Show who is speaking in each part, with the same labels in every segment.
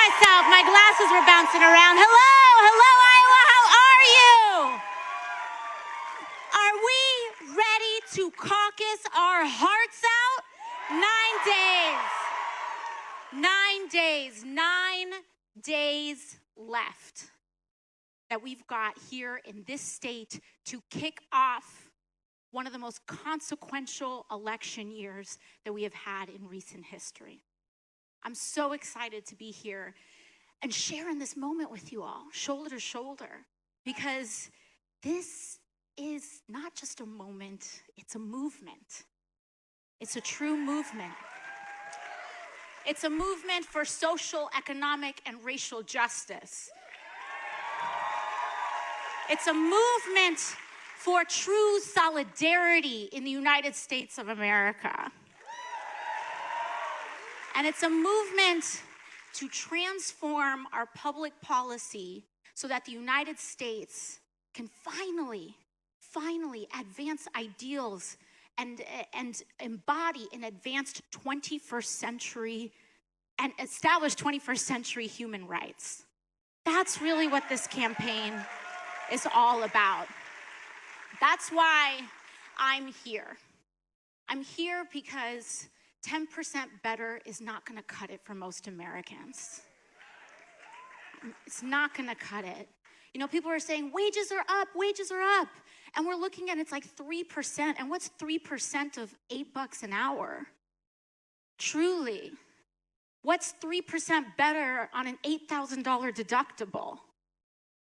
Speaker 1: myself. My glasses were bouncing around. Hello, Iowa. How are you? Are we ready to caucus our hearts out? 9 days left that we've got here in this state to kick off one of the most consequential election years that we have had in recent history. I'm so excited to be here and share in this moment with you all, shoulder to shoulder, because this is not just a moment, it's a movement. It's a true movement. It's a movement for social, economic, and racial justice. It's a movement for true solidarity in the United States of America. And it's a movement to transform our public policy so that the United States can finally advance ideals and embody an advanced 21st century and establish 21st century human rights. That's really what this campaign is all about. That's why I'm here. I'm here because 10% better is not going to cut it for most Americans. It's not going to cut it. You know, people are saying wages are up. And we're looking at it's like 3%. And what's 3% of $8 an hour? Truly. What's 3% better on an $8,000 deductible?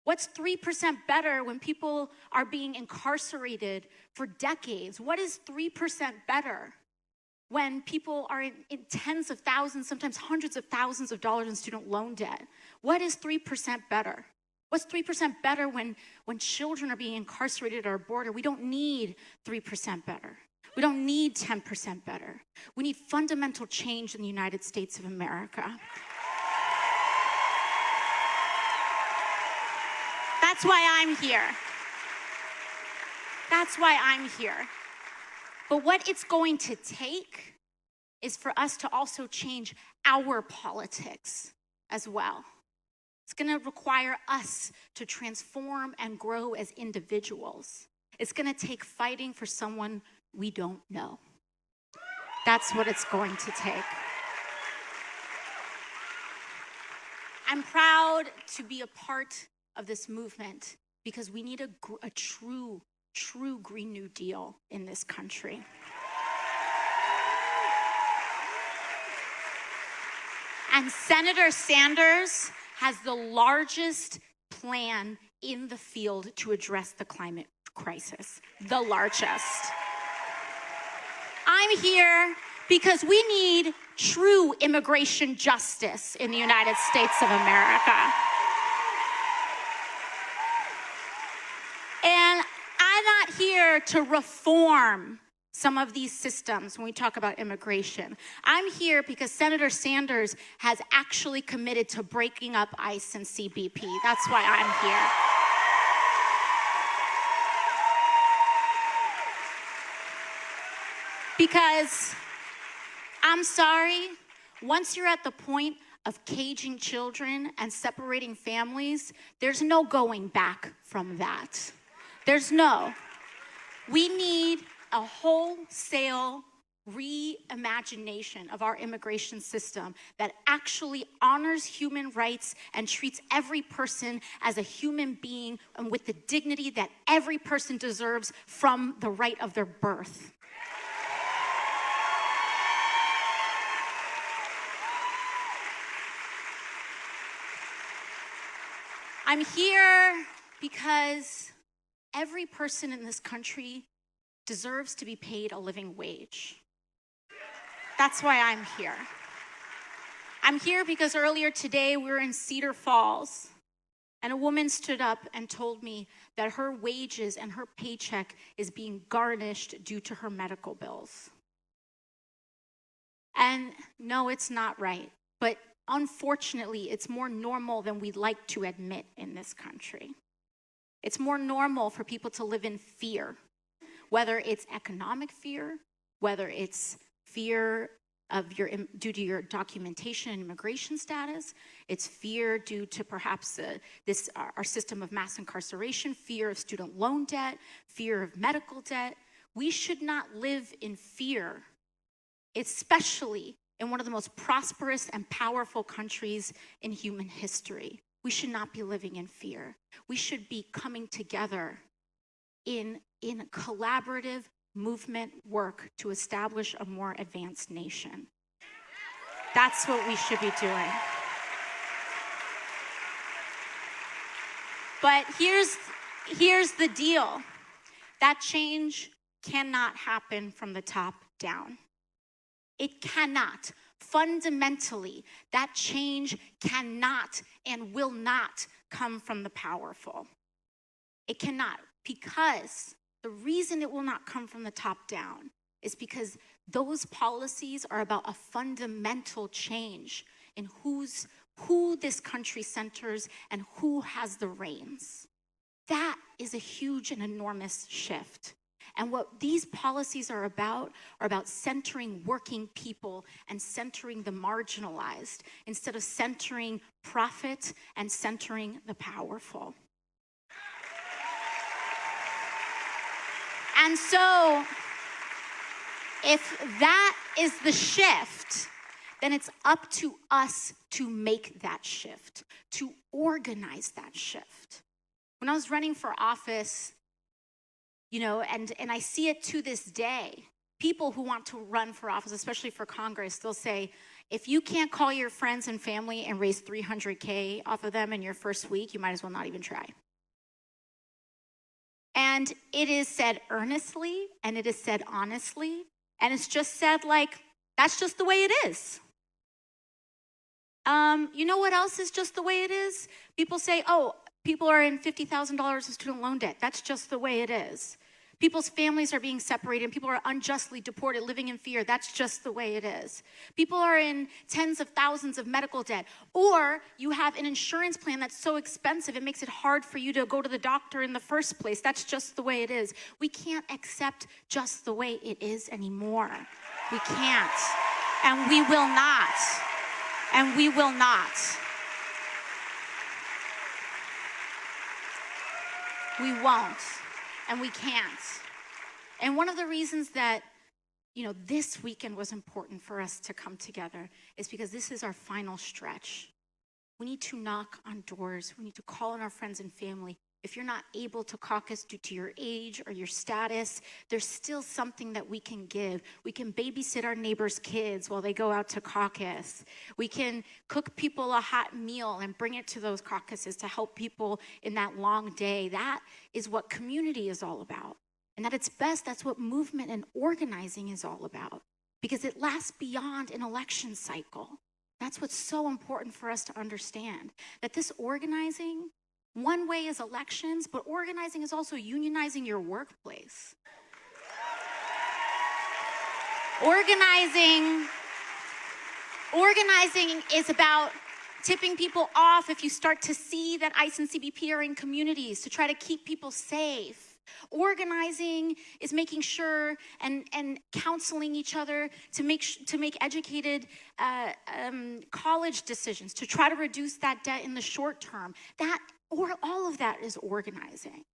Speaker 1: What's 3% better when people are being incarcerated for decades? What is 3% better when people are in tens of thousands, sometimes hundreds of thousands of dollars in student loan debt? What is 3% better? What's 3% better when children are being incarcerated at our border? We don't need 3% better. We don't need 10% better. We need fundamental change in the United States of America. That's why I'm here. That's why I'm here. But what it's going to take is for us to also change our politics as well. It's going to require us to transform and grow as individuals. It's going to take fighting for someone we don't know. That's what it's going to take. I'm proud to be a part of this movement because we need a true Green New Deal in this country. And Senator Sanders has the largest plan in the field to address the climate crisis, the largest. I'm here because we need true immigration justice in the United States of America. And I'm not here to reform some of these systems when we talk about immigration. I'm here because Senator Sanders has actually committed to breaking up ICE and CBP. That's why I'm here. Because, I'm sorry, once you're at the point of caging children and separating families, there's no going back from that. We need a wholesale reimagination of our immigration system that actually honors human rights and treats every person as a human being and with the dignity that every person deserves from the right of their birth. I'm here because every person in this country deserves to be paid a living wage. That's why I'm here. I'm here because earlier today we were in Cedar Falls and a woman stood up and told me that her wages and her paycheck is being garnished due to her medical bills. And no, it's not right, but unfortunately, it's more normal than we'd like to admit in this country. It's more normal for people to live in fear, whether it's economic fear, whether it's fear due to your documentation and immigration status. It's fear due to perhaps our system of mass incarceration, fear of student loan debt, fear of medical debt. We should not live in fear, especially in one of the most prosperous and powerful countries in human history. We should not be living in fear. We should be coming together in collaborative movement work to establish a more advanced nation. That's what we should be doing. But here's the deal. That change cannot happen from the top down. It cannot. Fundamentally, that change cannot and will not come from the powerful. It cannot, because the reason it will not come from the top down is because those policies are about a fundamental change in who this country centers and who has the reins. That is a huge and enormous shift. And what these policies are about centering working people and centering the marginalized instead of centering profit and centering the powerful. And so, if that is the shift, then it's up to us to make that shift, to organize that shift. When I was running for office, and I see it to this day, people who want to run for office, especially for Congress, they'll say, if you can't call your friends and family and raise $300K off of them in your first week, you might as well not even try. And it is said earnestly, and it is said honestly, and it's just said like, that's just the way it is. You know what else is just the way it is? People say, oh, people are in $50,000 of student loan debt. That's just the way it is. People's families are being separated and people are unjustly deported, living in fear. That's just the way it is. People are in tens of thousands of medical debt. Or you have an insurance plan that's so expensive, it makes it hard for you to go to the doctor in the first place. That's just the way it is. We can't accept just the way it is anymore. We can't. And we will not. And we will not. We won't, and we can't. And one of the reasons that, this weekend was important for us to come together is because this is our final stretch. We need to knock on doors. We need to call on our friends and family. If you're not able to caucus due to your age or your status, there's still something that we can give. We can babysit our neighbors' kids while they go out to caucus. We can cook people a hot meal and bring it to those caucuses to help people in that long day. That is what community is all about. And at its best, that's what movement and organizing is all about, because it lasts beyond an election cycle. That's what's so important for us to understand, that this organizing, one way is elections, but organizing is also unionizing your workplace. Organizing is about tipping people off if you start to see that ICE and CBP are in communities to try to keep people safe. Organizing is making sure and counseling each other to make educated college decisions, to try to reduce that debt in the short term. All of that is organizing.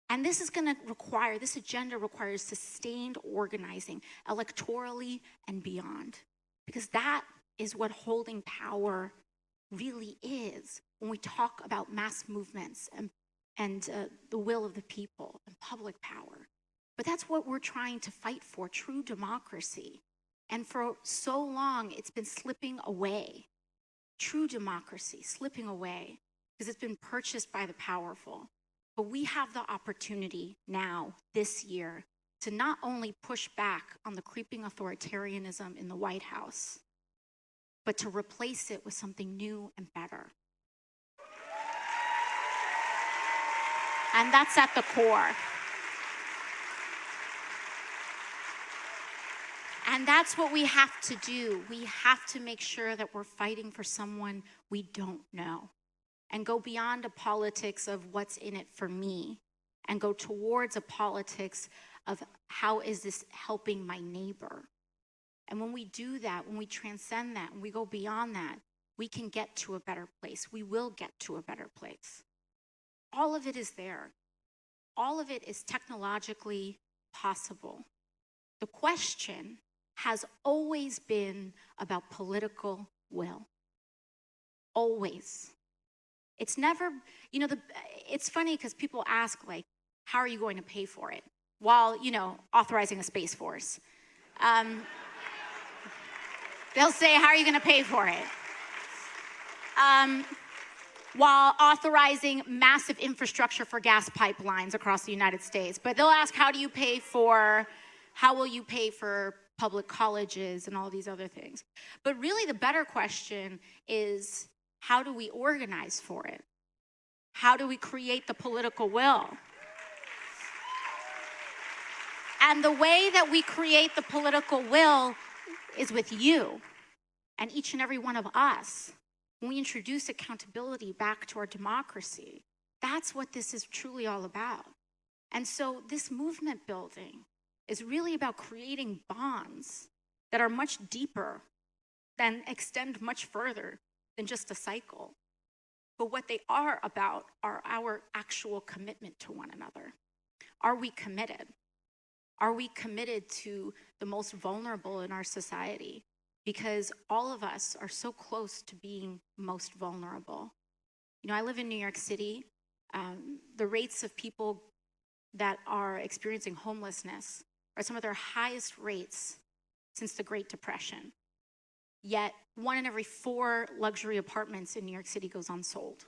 Speaker 1: And this agenda requires sustained organizing, electorally and beyond. Because that is what holding power really is when we talk about mass movements and the will of the people and public power. But that's what we're trying to fight for, true democracy. And for so long, it's been slipping away. True democracy, slipping away, because it's been purchased by the powerful. But we have the opportunity now, this year, to not only push back on the creeping authoritarianism in the White House, but to replace it with something new and better. And that's at the core. And that's what we have to do. We have to make sure that we're fighting for someone we don't know, and go beyond a politics of what's in it for me, and go towards a politics of how is this helping my neighbor. And when we do that, when we transcend that, when we go beyond that, we can get to a better place. We will get to a better place. All of it is there. All of it is technologically possible. The question has always been about political will. Always. It's never, it's funny because people ask, like, how are you going to pay for it? While, authorizing a Space Force. They'll say, how are you going to pay for it? While authorizing massive infrastructure for gas pipelines across the United States. But they'll ask, how will you pay for public colleges and all these other things? But really the better question is, how do we organize for it? How do we create the political will? And the way that we create the political will is with you and each and every one of us. When we introduce accountability back to our democracy, that's what this is truly all about. And so this movement building is really about creating bonds that are much deeper and extend much further than just a cycle. But what they are about are our actual commitment to one another. Are we committed? Are we committed to the most vulnerable in our society? Because all of us are so close to being most vulnerable. I live in New York City. The rates of people that are experiencing homelessness are some of their highest rates since the Great Depression. Yet 1 in every 4 luxury apartments in New York City goes unsold.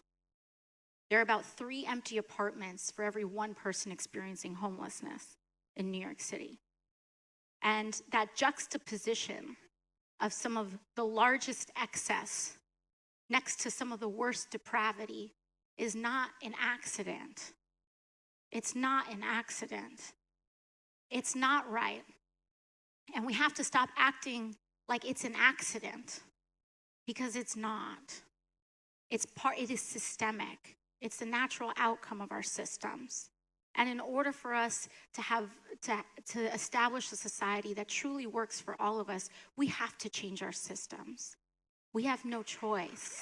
Speaker 1: There are about 3 empty apartments for every 1 person experiencing homelessness in New York City. And that juxtaposition of some of the largest excess next to some of the worst depravity is not an accident. It's not an accident. It's not right. And we have to stop acting like it's an accident, because it's not. It is systemic. It's the natural outcome of our systems. And in order for us to establish a society that truly works for all of us, we have to change our systems. We have no choice.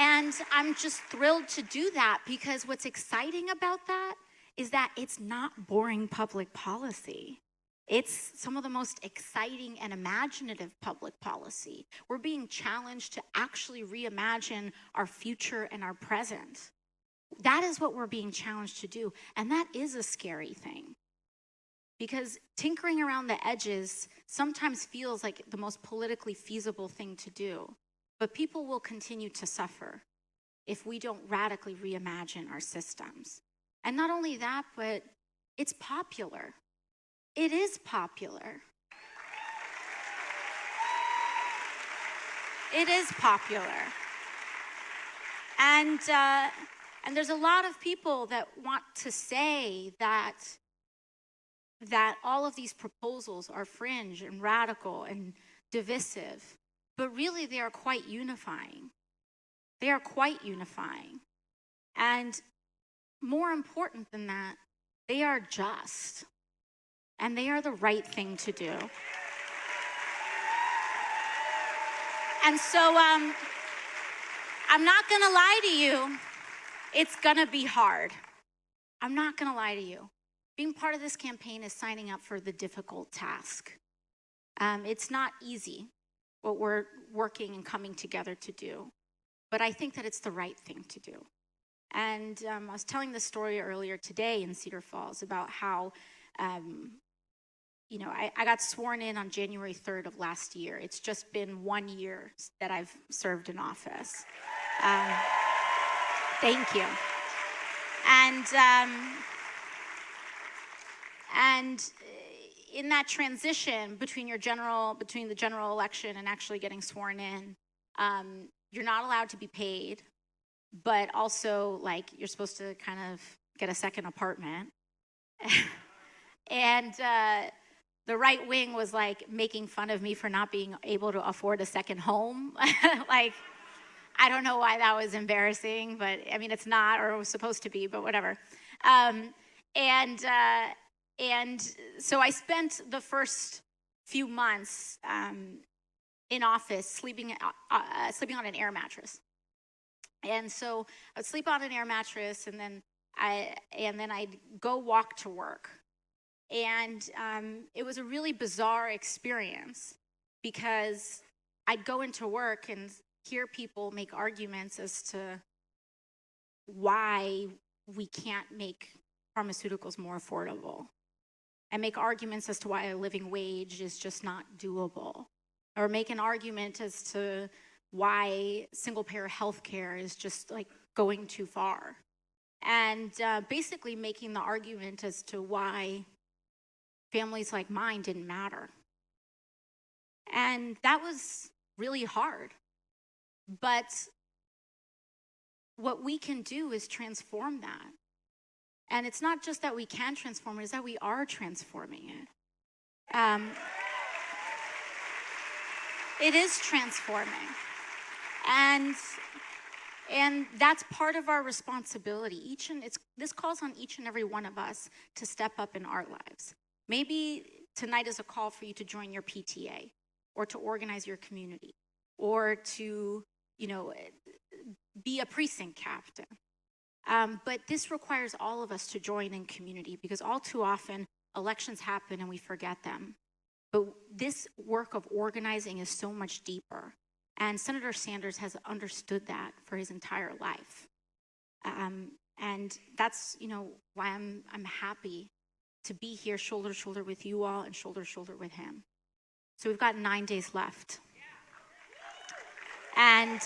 Speaker 1: And I'm just thrilled to do that, because what's exciting about that is that it's not boring public policy. It's some of the most exciting and imaginative public policy. We're being challenged to actually reimagine our future and our present. That is what we're being challenged to do. And that is a scary thing. Because tinkering around the edges sometimes feels like the most politically feasible thing to do. But people will continue to suffer if we don't radically reimagine our systems. And not only that, but it's popular. It is popular. It is popular. And there's a lot of people that want to say that all of these proposals are fringe and radical and divisive, but really they are quite unifying. They are quite unifying. And more important than that, they are just. And they are the right thing to do. And so I'm not gonna lie to you, it's gonna be hard. I'm not gonna lie to you. Being part of this campaign is signing up for the difficult task. It's not easy what we're working and coming together to do, but I think that it's the right thing to do. And I was telling this story earlier today in Cedar Falls about how I got sworn in on January 3rd of last year. It's just been 1 year that I've served in office. Thank you. And in that transition between the general election and actually getting sworn in, you're not allowed to be paid, but also you're supposed to kind of get a second apartment. And the right wing was making fun of me for not being able to afford a second home. I don't know why that was embarrassing, but I mean, it's not, or it was supposed to be, but whatever. And so I spent the first few months in office sleeping on an air mattress. And so I would sleep on an air mattress, and then I'd go walk to work. And it was a really bizarre experience because I'd go into work and hear people make arguments as to why we can't make pharmaceuticals more affordable, and make arguments as to why a living wage is just not doable, or make an argument as to why single-payer healthcare is just like going too far, and basically making the argument as to why families like mine didn't matter. And that was really hard. But what we can do is transform that. And it's not just that we can transform it, it's that we are transforming it. It is transforming. And that's part of our responsibility. This calls on each and every one of us to step up in our lives. Maybe tonight is a call for you to join your PTA, or to organize your community, or to, be a precinct captain. But this requires all of us to join in community, because all too often elections happen and we forget them. But this work of organizing is so much deeper. And Senator Sanders has understood that for his entire life. And that's, why I'm happy to be here shoulder to shoulder with you all and shoulder to shoulder with him. So we've got 9 days left. And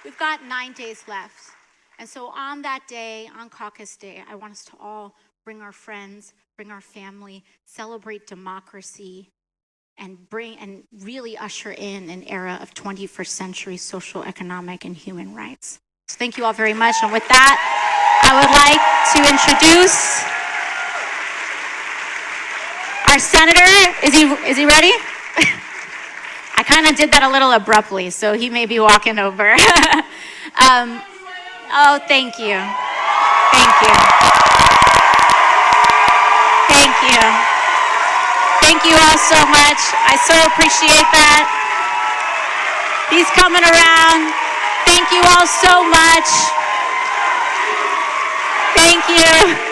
Speaker 1: we've got 9 days left. And so on that day, on caucus day, I want us to all bring our friends, bring our family, celebrate democracy, and really usher in an era of 21st century social, economic, and human rights. So thank you all very much. And with that, I would like to introduce our senator. Is he ready? I kind of did that a little abruptly, so he may be walking over. Oh, thank you. Thank you. Thank you. Thank you all so much. I so appreciate that. He's coming around. Thank you all so much. Thank you.